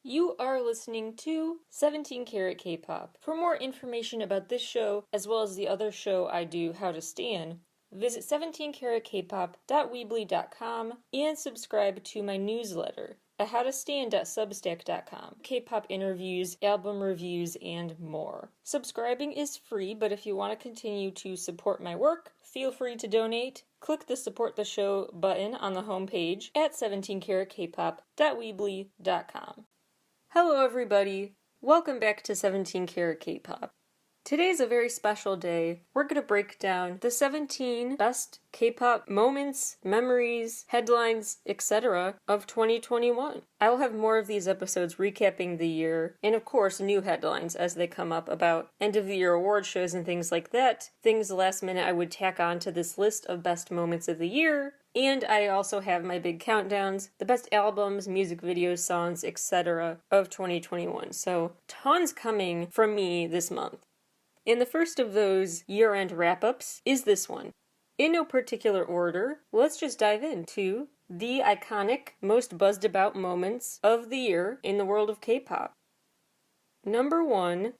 You are listening to 17 Carat K-Pop. For more information about this show, as well as the other show I do, How to Stan, visit 17caratkpop.weebly.com and subscribe to my newsletter at howtostan.substack.com. K-pop interviews, album reviews, and more. Subscribing is free, but if you want to continue to support my work, feel free to donate. Click the Support the Show button on the homepage at 17caratkpop.weebly.com. Hello everybody, welcome back to 17 Carat K-Pop. Today's a very special day. We're going to break down the 17 best K-pop moments, memories, headlines, etc. of 2021. I will have more of these episodes recapping the year, and of course new headlines as they come up about end of the year award shows and things like that. Things last minute I would tack on to this list of best moments of the year. And I also have my big countdowns, the best albums, music videos, songs, etc. of 2021. So tons coming from me this month. And the first of those year-end wrap-ups is this one. In no particular order, let's just dive into the iconic, most buzzed-about moments of the year in the world of K-pop. Number 1,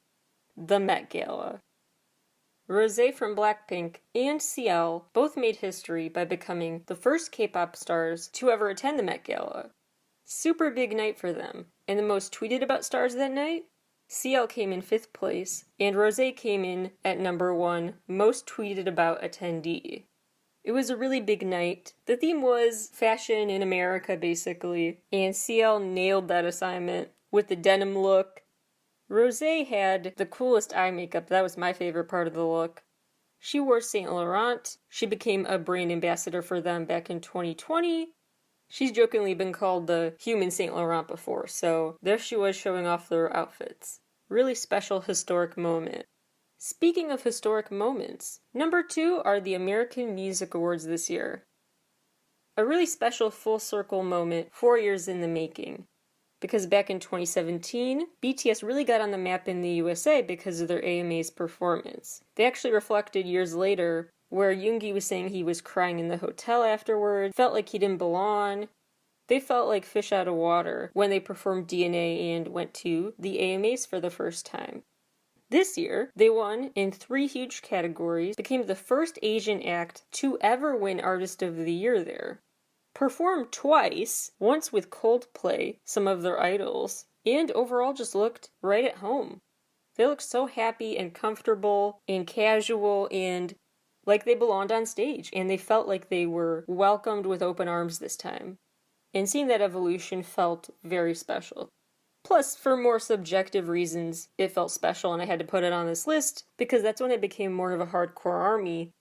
the Met Gala. Rosé from Blackpink and CL both made history by becoming the first K-pop stars to ever attend the Met Gala. Super big night for them, and the most tweeted about stars that night? CL came in 5th place, and Rosé came in at number 1, most tweeted about attendee. It was a really big night. The theme was fashion in America, basically, and CL nailed that assignment with the denim look. Rosé had the coolest eye makeup. That was my favorite part of the look. She wore Saint Laurent. She became a brand ambassador for them back in 2020. She's jokingly been called the human Saint Laurent before, so there she was showing off their outfits. Really special historic moment. Speaking of historic moments, number 2 are the American Music Awards this year. A really special full circle moment 4 years in the making. Because back in 2017, BTS really got on the map in the USA because of their AMA's performance. They actually reflected years later where Yoongi was saying he was crying in the hotel afterward, felt like he didn't belong. They felt like fish out of water when they performed DNA and went to the AMAs for the first time. This year, they won in 3 huge categories, became the first Asian act to ever win Artist of the Year there. Performed twice, once with Coldplay, some of their idols, and overall just looked right at home. They looked so happy and comfortable and casual and like they belonged on stage, and they felt like they were welcomed with open arms this time. And seeing that evolution felt very special. Plus, for more subjective reasons, it felt special and I had to put it on this list because that's when it became more of a hardcore ARMY,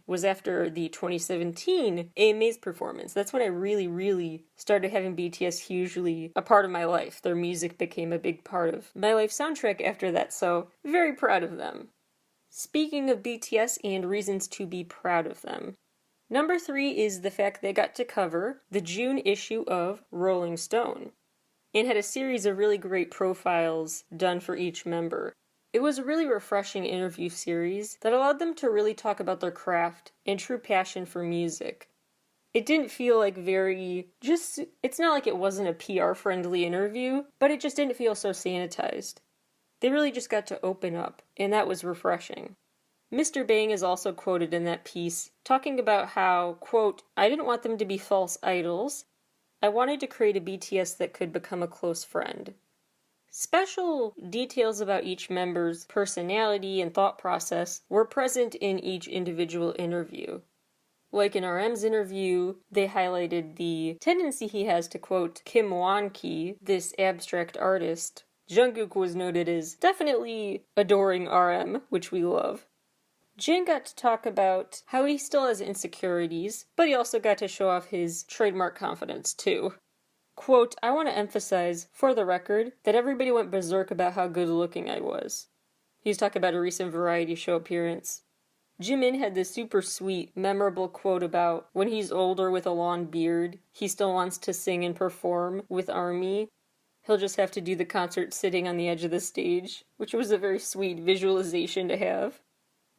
was after the 2017 AMA's performance. That's when I really started having BTS hugely a part of my life. Their music became a big part of my life soundtrack after that, so very proud of them. Speaking of BTS and reasons to be proud of them, number 3 is the fact they got to cover the June issue of Rolling Stone and had a series of really great profiles done for each member. It was a really refreshing interview series that allowed them to really talk about their craft and true passion for music. It didn't feel like it's not like it wasn't a PR-friendly interview, but it just didn't feel so sanitized. They really just got to open up, and that was refreshing. Mr. Bang is also quoted in that piece, talking about how, quote, "I didn't want them to be false idols. I wanted to create a BTS that could become a close friend." Special details about each member's personality and thought process were present in each individual interview. Like in RM's interview, they highlighted the tendency he has to quote Kim Won-ki, this abstract artist. Jungkook was noted as definitely adoring RM, which we love. Jin got to talk about how he still has insecurities, but he also got to show off his trademark confidence too. Quote, "I want to emphasize, for the record, that everybody went berserk about how good looking I was." He's talking about a recent variety show appearance. Jimin had this super sweet, memorable quote about when he's older with a long beard, he still wants to sing and perform with ARMY. He'll just have to do the concert sitting on the edge of the stage, which was a very sweet visualization to have.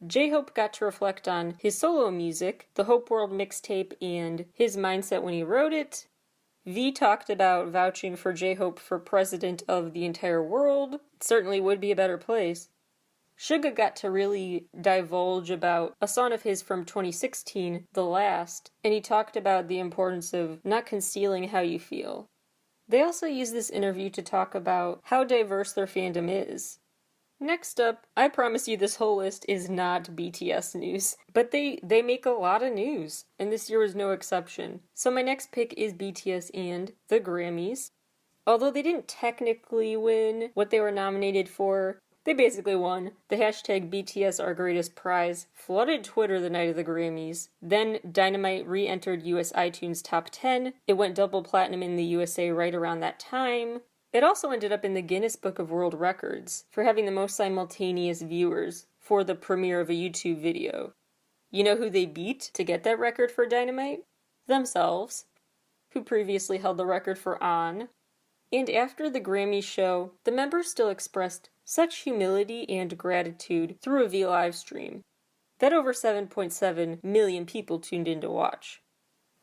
J-Hope got to reflect on his solo music, the Hope World mixtape, and his mindset when he wrote it. V talked about vouching for J-Hope for president of the entire world. It certainly would be a better place. Suga got to really divulge about a song of his from 2016, The Last, and he talked about the importance of not concealing how you feel. They also used this interview to talk about how diverse their fandom is. Next up, I promise you this whole list is not BTS news, but they make a lot of news, and this year was no exception. So my next pick is BTS and the Grammys. Although they didn't technically win what they were nominated for, they basically won. The hashtag BTS Our Greatest Prize flooded Twitter the night of the Grammys. Then Dynamite re-entered US iTunes Top 10. It went double platinum in the USA right around that time. It also ended up in the Guinness Book of World Records for having the most simultaneous viewers for the premiere of a YouTube video. You know who they beat to get that record for Dynamite? Themselves, who previously held the record for On. And after the Grammy show, the members still expressed such humility and gratitude through a V live stream that over 7.7 million people tuned in to watch,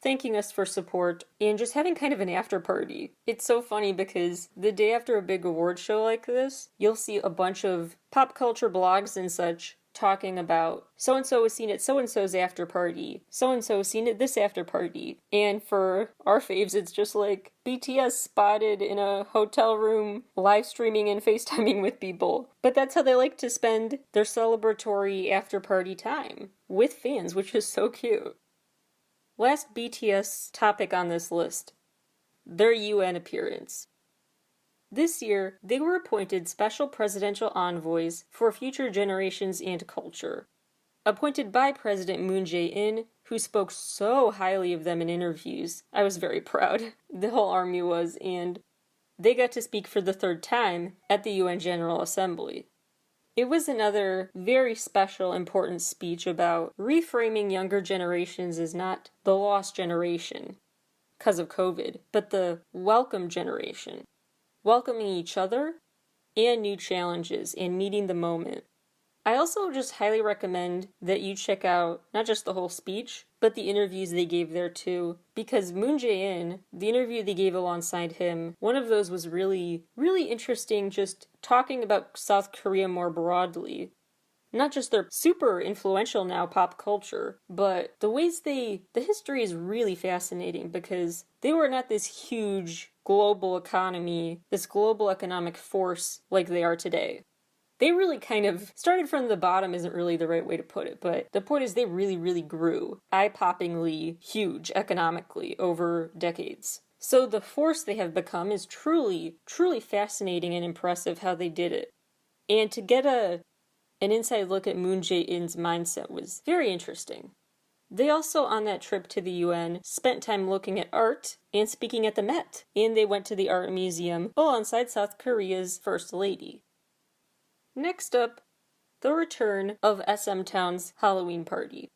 thanking us for support and just having kind of an after party. It's so funny because the day after a big award show like this, you'll see a bunch of pop culture blogs and such talking about so-and-so was seen at so-and-so's after party, so-and-so was seen at this after party. And for our faves, it's just like BTS spotted in a hotel room live streaming and FaceTiming with people. But that's how they like to spend their celebratory after party time, with fans, which is so cute. Last BTS topic on this list, their UN appearance. This year, they were appointed special presidential envoys for future generations and culture. Appointed by President Moon Jae-in, who spoke so highly of them in interviews. I was very proud. The whole army was, and they got to speak for the third time at the UN General Assembly. It was another very special, important speech about reframing younger generations as not the lost generation because of COVID, but the welcome generation. Welcoming each other and new challenges and meeting the moment. I also just highly recommend that you check out not just the whole speech, but the interviews they gave there too. Because Moon Jae-in, the interview they gave alongside him, one of those was really, really interesting, just talking about South Korea more broadly. Not just their super influential now pop culture, but the history is really fascinating because they were not this huge global economy, this global economic force like they are today. They really kind of started from the bottom isn't really the right way to put it, but the point is they really, really grew eye-poppingly huge economically over decades. So the force they have become is truly, truly fascinating and impressive how they did it. And to get an inside look at Moon Jae-in's mindset was very interesting. They also, on that trip to the UN, spent time looking at art and speaking at the Met. And they went to the art museum alongside South Korea's First Lady. Next up, the return of SM Town's Halloween party.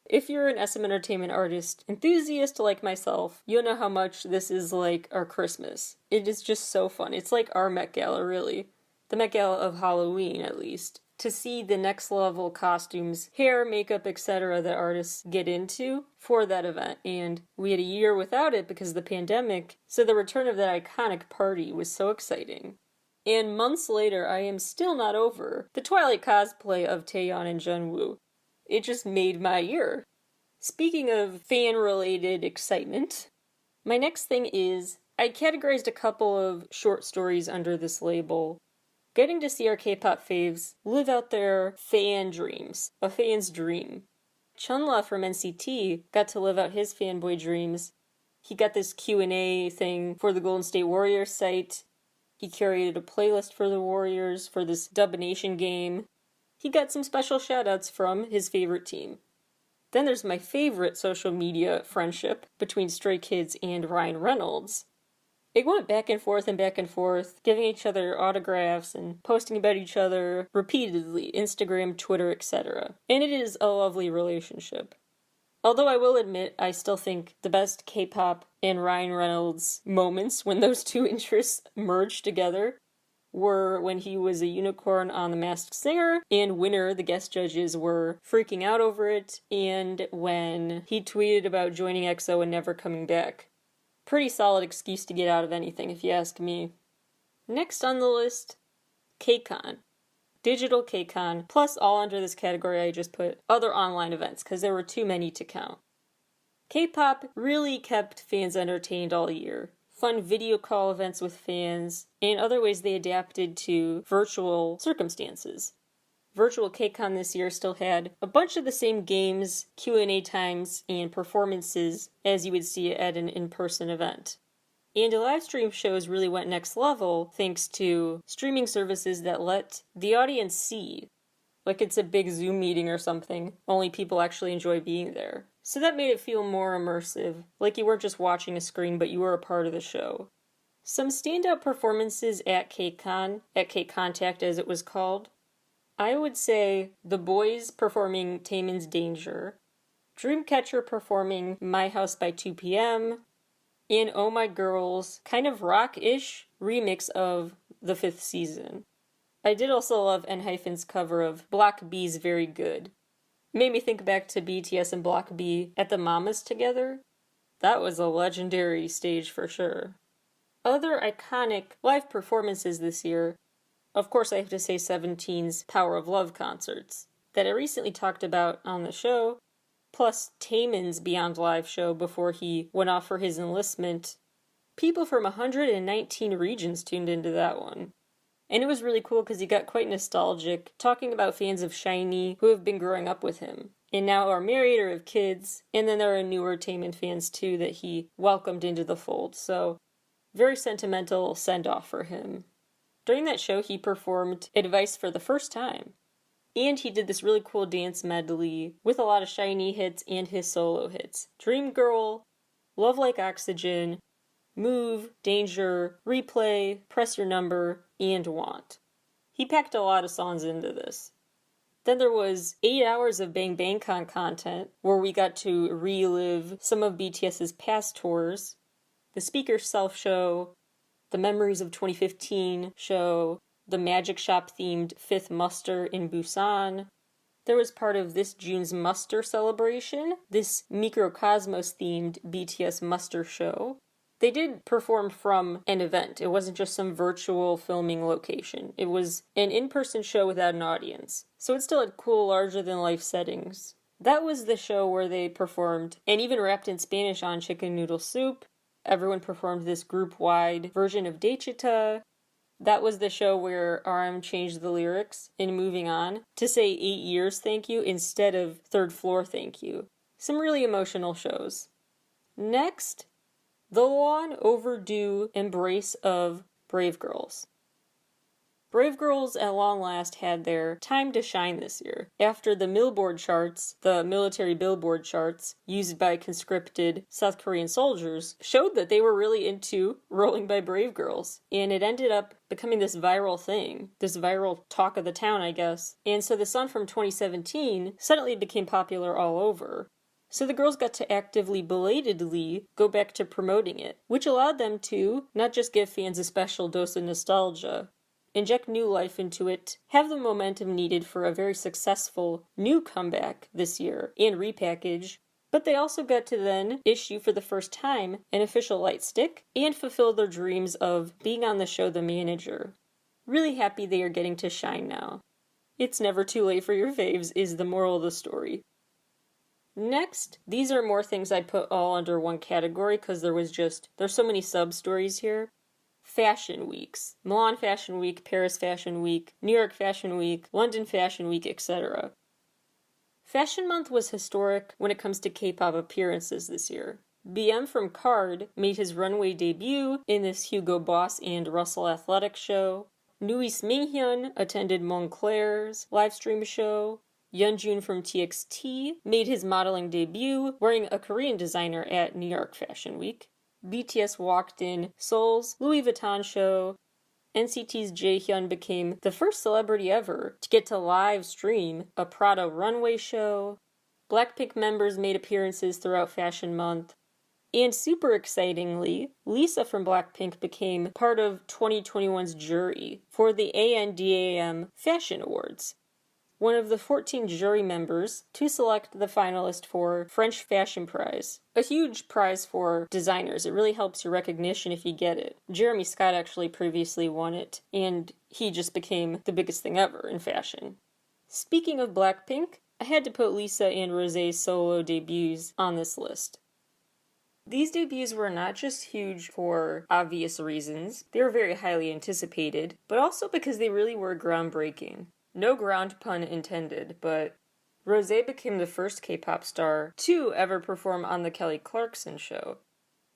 If you're an SM Entertainment artist enthusiast like myself, you'll know how much this is like our Christmas. It is just so fun. It's like our Met Gala, really. The Met Gala of Halloween, at least. To see the next level costumes, hair, makeup, etc. that artists get into for that event. And we had a year without it because of the pandemic, so the return of that iconic party was so exciting. And months later, I am still not over the Twilight cosplay of Taeyeon and Jungwoo. It just made my year. Speaking of fan-related excitement, my next thing is, I categorized a couple of short stories under this label. Getting to see our K-pop faves live out their fan dreams, a fan's dream. Chunla from NCT got to live out his fanboy dreams. He got this Q&A thing for the Golden State Warriors site. He curated a playlist for the Warriors for this Dub Nation game. He got some special shoutouts from his favorite team. Then there's my favorite social media friendship between Stray Kids and Ryan Reynolds. It went back and forth, giving each other autographs and posting about each other repeatedly, Instagram, Twitter, etc. And it is a lovely relationship. Although I will admit, I still think the best K-pop and Ryan Reynolds moments when those two interests merged together were when he was a unicorn on The Masked Singer, and Winner, the guest judges, were freaking out over it, and when he tweeted about joining EXO and never coming back. Pretty solid excuse to get out of anything, if you ask me. Next on the list, K-Con. Digital K-Con, plus all under this category I just put other online events, because there were too many to count. K-pop really kept fans entertained all year. Fun video call events with fans, and other ways they adapted to virtual circumstances. Virtual K-Con this year still had a bunch of the same games, Q&A times, and performances as you would see at an in-person event. And the live stream shows really went next level thanks to streaming services that let the audience see. Like it's a big Zoom meeting or something, only people actually enjoy being there. So that made it feel more immersive, like you weren't just watching a screen, but you were a part of the show. Some standout performances at K-Con, at K-Contact as it was called. I would say The Boys performing Taemin's Danger, Dreamcatcher performing My House by 2 p.m., and Oh My Girl's kind of rock-ish remix of The Fifth Season. I did also love ENHYPEN's cover of Block B's Very Good. Made me think back to BTS and Block B at the Mamas together. That was a legendary stage for sure. Other iconic live performances this year, of course I have to say 17's Power of Love concerts, that I recently talked about on the show, plus Taemin's Beyond Live show before he went off for his enlistment. People from 119 regions tuned into that one. And it was really cool because he got quite nostalgic, talking about fans of SHINee who have been growing up with him, and now are married or have kids, and then there are newer Taemin fans too that he welcomed into the fold, so very sentimental send-off for him. During that show he performed Advice for the first time. And he did this really cool dance medley with a lot of SHINee hits and his solo hits. Dream Girl, Love Like Oxygen, Move, Danger, Replay, Press Your Number, and Want. He packed a lot of songs into this. Then there was 8 hours of Bang Bang Con content where we got to relive some of BTS's past tours, the Speaker Self show, the Memories of 2015 show, the Magic Shop themed 5th Muster in Busan. There was part of this June's Muster celebration, this Microcosmos themed BTS Muster show. They did perform from an event. It wasn't just some virtual filming location. It was an in-person show without an audience. So it still had cool larger-than-life settings. That was the show where they performed, and even rapped in Spanish on Chicken Noodle Soup. Everyone performed this group-wide version of Dechita. That was the show where RM changed the lyrics in Moving On to say 8 years thank you instead of 3rd floor thank you. Some really emotional shows. Next, the long overdue embrace of Brave Girls. Brave Girls at long last had their time to shine this year. After the Billboard charts, the military Billboard charts, used by conscripted South Korean soldiers, showed that they were really into Rolling by Brave Girls. And it ended up becoming this viral thing, this viral talk of the town, I guess. And so the song from 2017 suddenly became popular all over. So the girls got to actively, belatedly go back to promoting it, which allowed them to not just give fans a special dose of nostalgia, inject new life into it, have the momentum needed for a very successful new comeback this year, and repackage, but they also got to then issue for the first time an official light stick and fulfill their dreams of being on the show The Manager. Really happy they are getting to shine now. It's never too late for your faves is the moral of the story. Next, these are more things I put all under one category because there's so many sub-stories here. Fashion weeks. Milan Fashion Week, Paris Fashion Week, New York Fashion Week, London Fashion Week, etc. Fashion Month was historic when it comes to K-pop appearances this year. BM from Card made his runway debut in this Hugo Boss and Russell Athletic show. Nuis Minghyun attended Moncler's livestream show. Yeonjun from TXT made his modeling debut wearing a Korean designer at New York Fashion Week. BTS walked in Seoul's Louis Vuitton show. NCT's Jaehyun became the first celebrity ever to get to live stream a Prada runway show. Blackpink members made appearances throughout Fashion Month. And super excitingly, Lisa from Blackpink became part of 2021's jury for the ANDAM Fashion Awards. one of the 14 jury members to select the finalist for French Fashion Prize. A huge prize for designers. It really helps your recognition if you get it. Jeremy Scott actually previously won it, and he just became the biggest thing ever in fashion. Speaking of Blackpink, I had to put Lisa and Rosé's solo debuts on this list. These debuts were not just huge for obvious reasons, they were very highly anticipated, but also because they really were groundbreaking. No ground pun intended, but Rosé became the first K-pop star to ever perform on The Kelly Clarkson Show.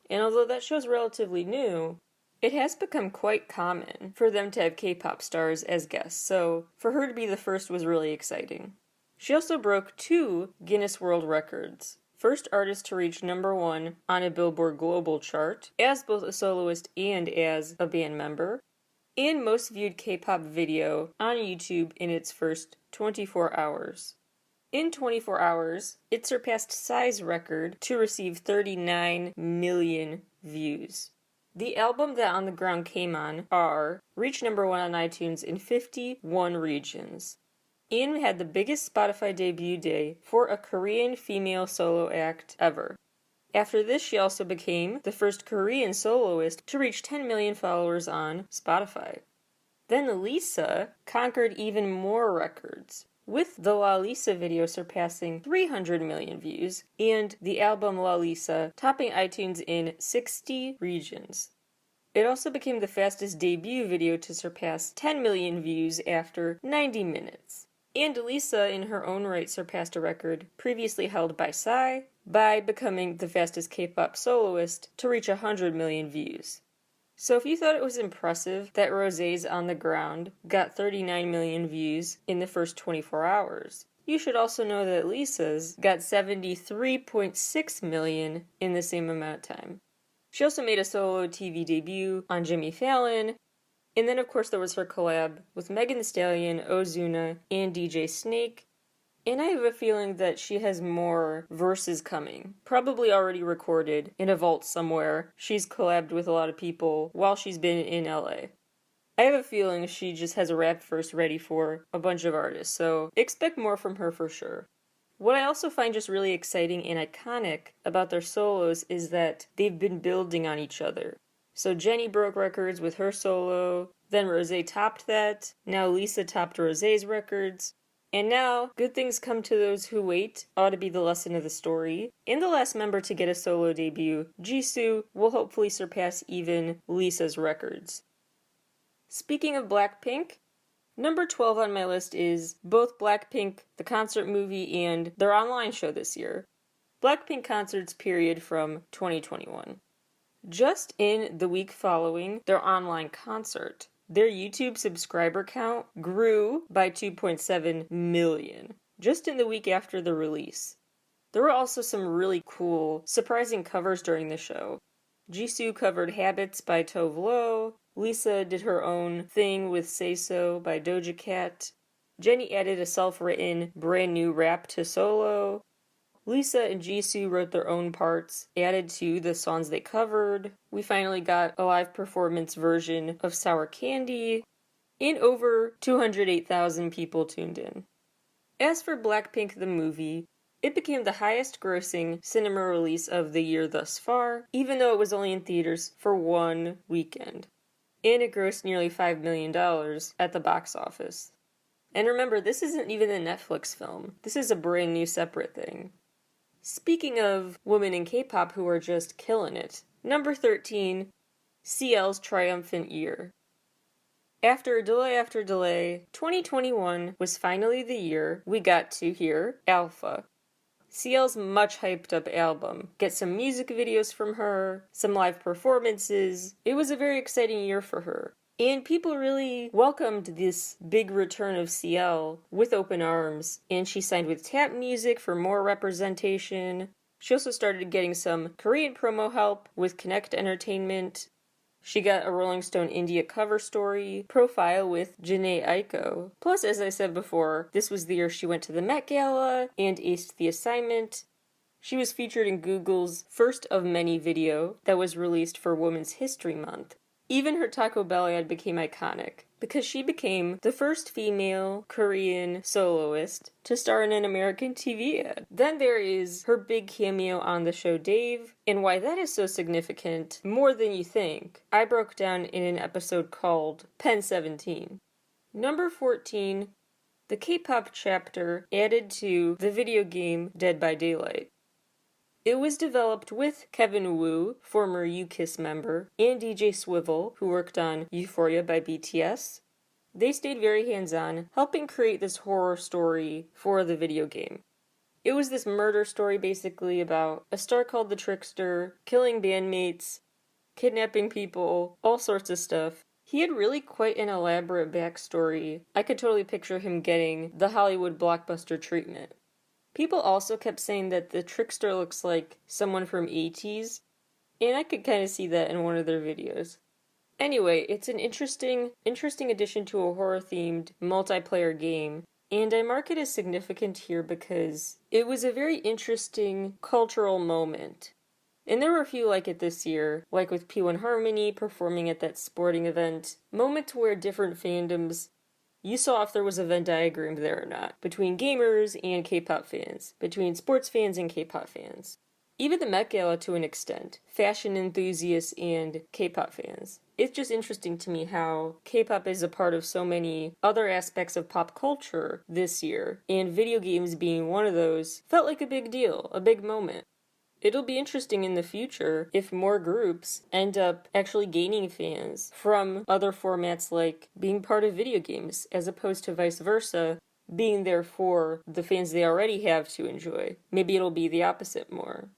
And although that show's relatively new, it has become quite common for them to have K-pop stars as guests, so for her to be the first was really exciting. She also broke 2 Guinness World Records. First artist to reach #1 on a Billboard Global chart, as both a soloist and as a band member, and most viewed K-pop video on YouTube in its first 24 hours. In 24 hours, it surpassed Psy's record to receive 39 million views. The album that On the Ground came on, R, reached #1 on iTunes in 51 regions. And had the biggest Spotify debut day for a Korean female solo act ever. After this, she also became the first Korean soloist to reach 10 million followers on Spotify. Then Lisa conquered even more records, with the La Lisa video surpassing 300 million views, and the album La Lisa topping iTunes in 60 regions. It also became the fastest debut video to surpass 10 million views after 90 minutes. And Lisa, in her own right, surpassed a record previously held by Psy by becoming the fastest K-pop soloist to reach 100 million views. So if you thought it was impressive that Rosé's On the Ground got 39 million views in the first 24 hours, you should also know that Lisa's got 73.6 million in the same amount of time. She also made a solo TV debut on Jimmy Fallon. And then, of course, there was her collab with Megan Thee Stallion, Ozuna, and DJ Snake. And I have a feeling that she has more verses coming. Probably already recorded in a vault somewhere. She's collabed with a lot of people while she's been in LA. I have a feeling she just has a rap verse ready for a bunch of artists, so expect more from her for sure. What I also find just really exciting and iconic about their solos is that they've been building on each other. So Jennie broke records with her solo, then Rosé topped that, now Lisa topped Rosé's records, and now good things come to those who wait ought to be the lesson of the story. And the last member to get a solo debut, Jisoo, will hopefully surpass even Lisa's records. Speaking of Blackpink, number 12 on my list is both Blackpink, the concert movie, and their online show this year. Blackpink concerts period from 2021. Just in the week following their online concert, their YouTube subscriber count grew by 2.7 million, just in the week after the release. There were also some really cool, surprising covers during the show. Jisoo covered Habits by Tove Lo, Lisa did her own thing with Say So by Doja Cat, Jennie added a self-written brand new rap to Solo, Lisa and Jisoo wrote their own parts, added to the songs they covered. We finally got a live performance version of Sour Candy, and over 208,000 people tuned in. As for Blackpink the movie, it became the highest grossing cinema release of the year thus far, even though it was only in theaters for one weekend. And it grossed nearly $5 million at the box office. And remember, this isn't even a Netflix film. This is a brand new separate thing. Speaking of women in K-pop who are just killing it, number 13, CL's triumphant year. After delay, 2021 was finally the year we got to hear Alpha. CL's much hyped up album. Get some music videos from her, some live performances. It was a very exciting year for her. And people really welcomed this big return of CL with open arms. And she signed with Tap Music for more representation. She also started getting some Korean promo help with Connect Entertainment. She got a Rolling Stone India cover story profile with Jhené Aiko. Plus, as I said before, this was the year she went to the Met Gala and aced the assignment. She was featured in Google's first of many video that was released for Women's History Month. Even her Taco Bell ad became iconic, because she became the first female Korean soloist to star in an American TV ad. Then there is her big cameo on the show Dave, and why that is so significant, more than you think, I broke down in an episode called Pen 17. Number 14, the K-pop chapter added to the video game Dead by Daylight. It was developed with Kevin Woo, former U-KISS member, and DJ Swivel, who worked on Euphoria by BTS. They stayed very hands-on, helping create this horror story for the video game. It was this murder story basically about a star called the Trickster, killing bandmates, kidnapping people, all sorts of stuff. He had really quite an elaborate backstory. I could totally picture him getting the Hollywood blockbuster treatment. People also kept saying that the Trickster looks like someone from 80s, and I could kind of see that in one of their videos. Anyway, it's an interesting addition to a horror-themed multiplayer game, and I mark it as significant here because it was a very interesting cultural moment. And there were a few like it this year, like with P1 Harmony performing at that sporting event, moments where different fandoms, you saw if there was a Venn diagram there or not, between gamers and K-pop fans, between sports fans and K-pop fans. Even the Met Gala to an extent, fashion enthusiasts and K-pop fans. It's just interesting to me how K-pop is a part of so many other aspects of pop culture this year, and video games being one of those felt like a big deal, a big moment. It'll be interesting in the future if more groups end up actually gaining fans from other formats like being part of video games as opposed to vice versa, being there for the fans they already have to enjoy. Maybe it'll be the opposite more.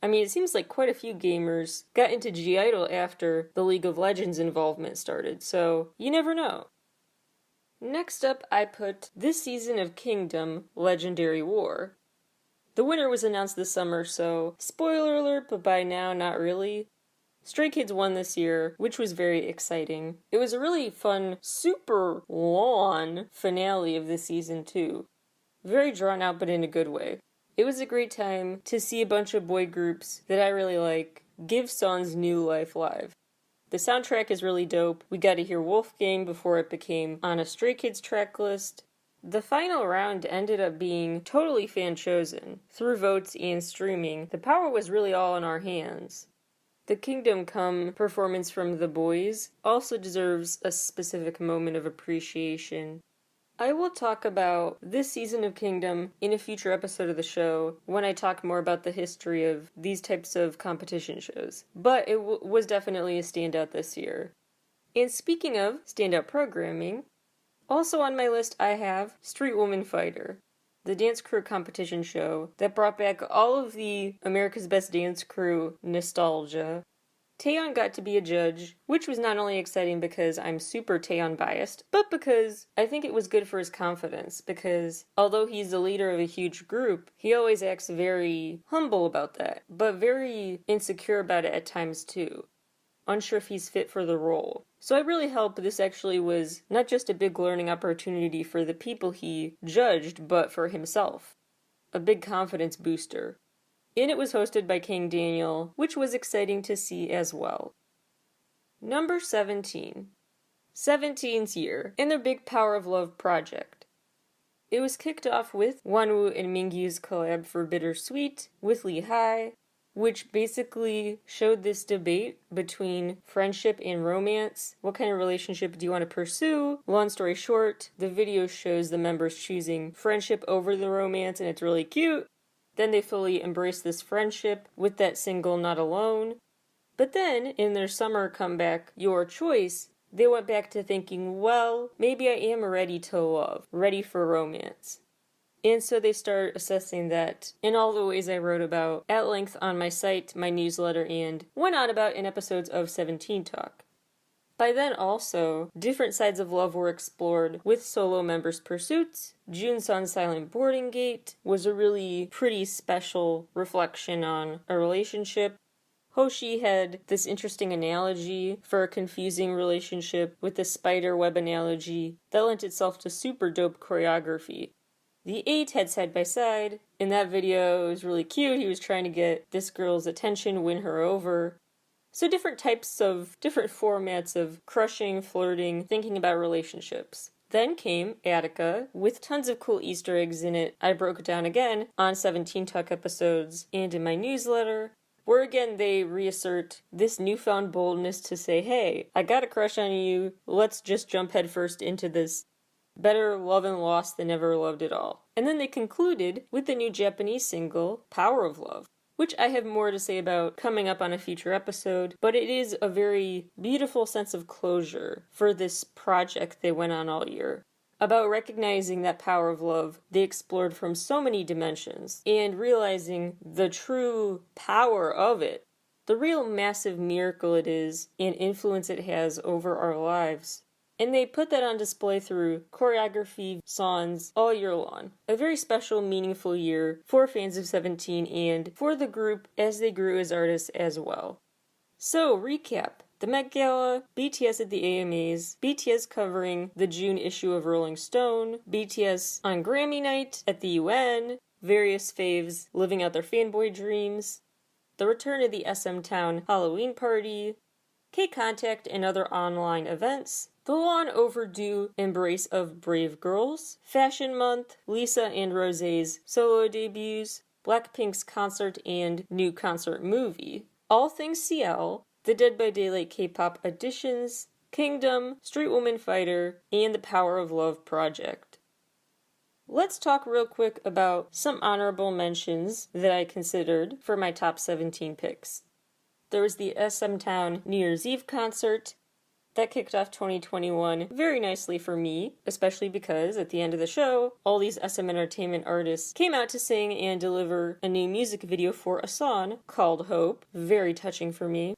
I mean, it seems like quite a few gamers got into G-Idol after the League of Legends involvement started, so you never know. Next up, I put this season of Kingdom, Legendary War. The winner was announced this summer, so spoiler alert, but by now, not really. Stray Kids won this year, which was very exciting. It was a really fun, super long finale of the season, too. Very drawn out, but in a good way. It was a great time to see a bunch of boy groups that I really like give songs new life live. The soundtrack is really dope. We got to hear Wolfgang before it became on a Stray Kids track list. The final round ended up being totally fan-chosen. Through votes and streaming, the power was really all in our hands. The Kingdom Come performance from the boys also deserves a specific moment of appreciation. I will talk about this season of Kingdom in a future episode of the show when I talk more about the history of these types of competition shows. But it was definitely a standout this year. And speaking of standout programming, also on my list I have Street Woman Fighter, the dance crew competition show that brought back all of the America's Best Dance Crew nostalgia. Taeyeon got to be a judge, which was not only exciting because I'm super Taeyeon biased, but because I think it was good for his confidence, because although he's the leader of a huge group, he always acts very humble about that, but very insecure about it at times too. Unsure if he's fit for the role. So I really hope this actually was not just a big learning opportunity for the people he judged, but for himself. A big confidence booster. And it was hosted by King Daniel, which was exciting to see as well. Number 17. 17's year, and their big Power of Love project. It was kicked off with Wonwoo and Mingyu's collab for Bittersweet with Lee Hi, which basically showed this debate between friendship and romance. What kind of relationship do you want to pursue? Long story short, the video shows the members choosing friendship over the romance, and it's really cute. Then they fully embrace this friendship with that single Not Alone. But then, in their summer comeback, Your Choice, they went back to thinking, well, maybe I am ready to love, ready for romance. And so they start assessing that in all the ways I wrote about at length on my site, my newsletter, and went on about in episodes of 17 Talk. By then also, different sides of love were explored with solo members' pursuits. Junsun's Silent Boarding Gate was a really pretty special reflection on a relationship. Hoshi had this interesting analogy for a confusing relationship with the spider web analogy that lent itself to super dope choreography. The 8 had side by side. In that video, it was really cute. He was trying to get this girl's attention, win her over. So different formats of crushing, flirting, thinking about relationships. Then came Attica, with tons of cool Easter eggs in it. I broke it down again on 17 Talk episodes and in my newsletter, where again they reassert this newfound boldness to say, hey, I got a crush on you, let's just jump headfirst into this. Better love and lost than never loved at all. And then they concluded with the new Japanese single, Power of Love, which I have more to say about coming up on a future episode, but it is a very beautiful sense of closure for this project they went on all year. About recognizing that power of love they explored from so many dimensions, and realizing the true power of it, the real massive miracle it is, and influence it has over our lives. And they put that on display through choreography, songs, all year long. A very special, meaningful year for fans of 17 and for the group as they grew as artists as well. So, recap. The Met Gala, BTS at the AMAs, BTS covering the June issue of Rolling Stone, BTS on Grammy night at the UN, various faves living out their fanboy dreams, the return of the SM Town Halloween party, K-Contact and other online events, the long overdue embrace of Brave Girls, Fashion Month, Lisa and Rosé's solo debuts, Blackpink's concert and new concert movie, All Things CL, the Dead by Daylight K-Pop editions, Kingdom, Street Woman Fighter, and the Power of Love project. Let's talk real quick about some honorable mentions that I considered for my top 17 picks. There was the SM Town New Year's Eve concert. That kicked off 2021 very nicely for me, especially because at the end of the show, all these SM Entertainment artists came out to sing and deliver a new music video for a song called Hope. Very touching for me.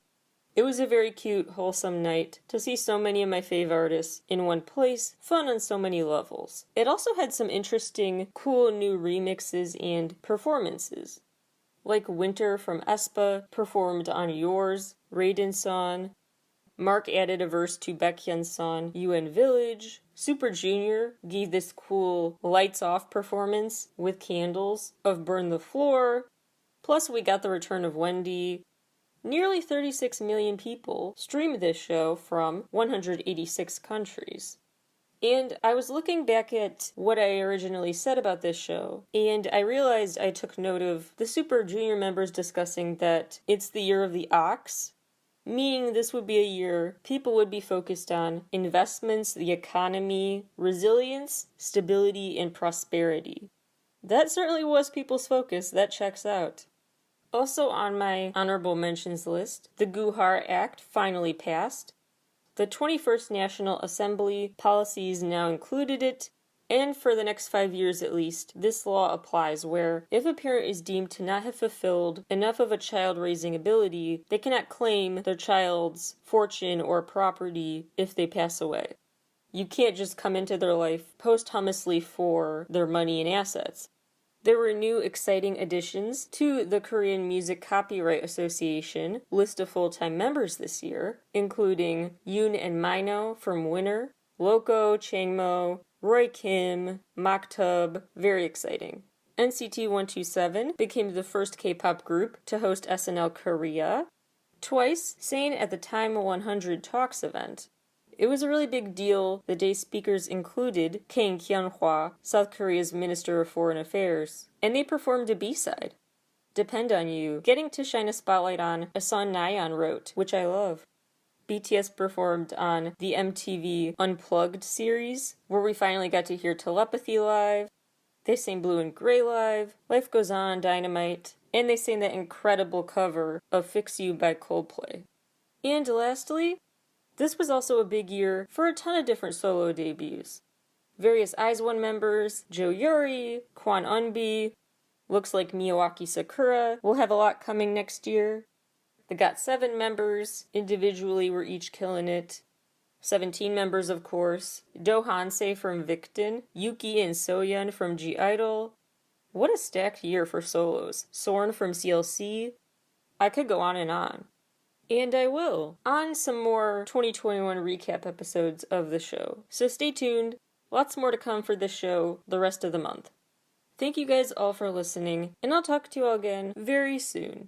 It was a very cute, wholesome night to see so many of my fave artists in one place, fun on so many levels. It also had some interesting, cool new remixes and performances. Like Winter from aespa performed on Yours, Raiden's song. Mark added a verse to Baekhyun's song UN Village. Super Junior gave this cool lights off performance with candles of Burn the Floor. Plus we got the return of Wendy. Nearly 36 million people streamed this show from 186 countries. And I was looking back at what I originally said about this show, and I realized I took note of the Super Junior members discussing that it's the year of the ox, meaning this would be a year people would be focused on investments, the economy, resilience, stability, and prosperity. That certainly was people's focus. That checks out. Also on my honorable mentions list, the Gujar Act finally passed. The 21st National Assembly policies now included it, and for the next 5 years at least, this law applies where if a parent is deemed to not have fulfilled enough of a child-raising ability, they cannot claim their child's fortune or property if they pass away. You can't just come into their life posthumously for their money and assets. There were new exciting additions to the Korean Music Copyright Association list of full-time members this year, including Yoon and Mino from Winner, Loco, Changmo, Roy Kim, Maktub, very exciting. NCT 127 became the first K-pop group to host SNL Korea. Twice sang at the Time 100 Talks event. It was a really big deal. The day's speakers included Kang Kyung-hwa, South Korea's Minister of Foreign Affairs, and they performed a B-side, Depend on You, getting to shine a spotlight on a song Nayeon wrote, which I love. BTS performed on the MTV Unplugged series, where we finally got to hear Telepathy live. They sang Blue and Grey live, Life Goes On, Dynamite, and they sang that incredible cover of Fix You by Coldplay. And lastly, this was also a big year for a ton of different solo debuts. Various IZ*ONE members, Jo Yuri, Kwon Eunbi, looks like Miyawaki Sakura will have a lot coming next year. The GOT7 members individually were each killing it. 17 members, of course. Do Hansei from Victon, Yuki and Soyeon from G-Idol. What a stacked year for solos. Sorn from CLC. I could go on and on. And I will, on some more 2021 recap episodes of the show. So stay tuned, lots more to come for this show the rest of the month. Thank you guys all for listening, and I'll talk to you all again very soon.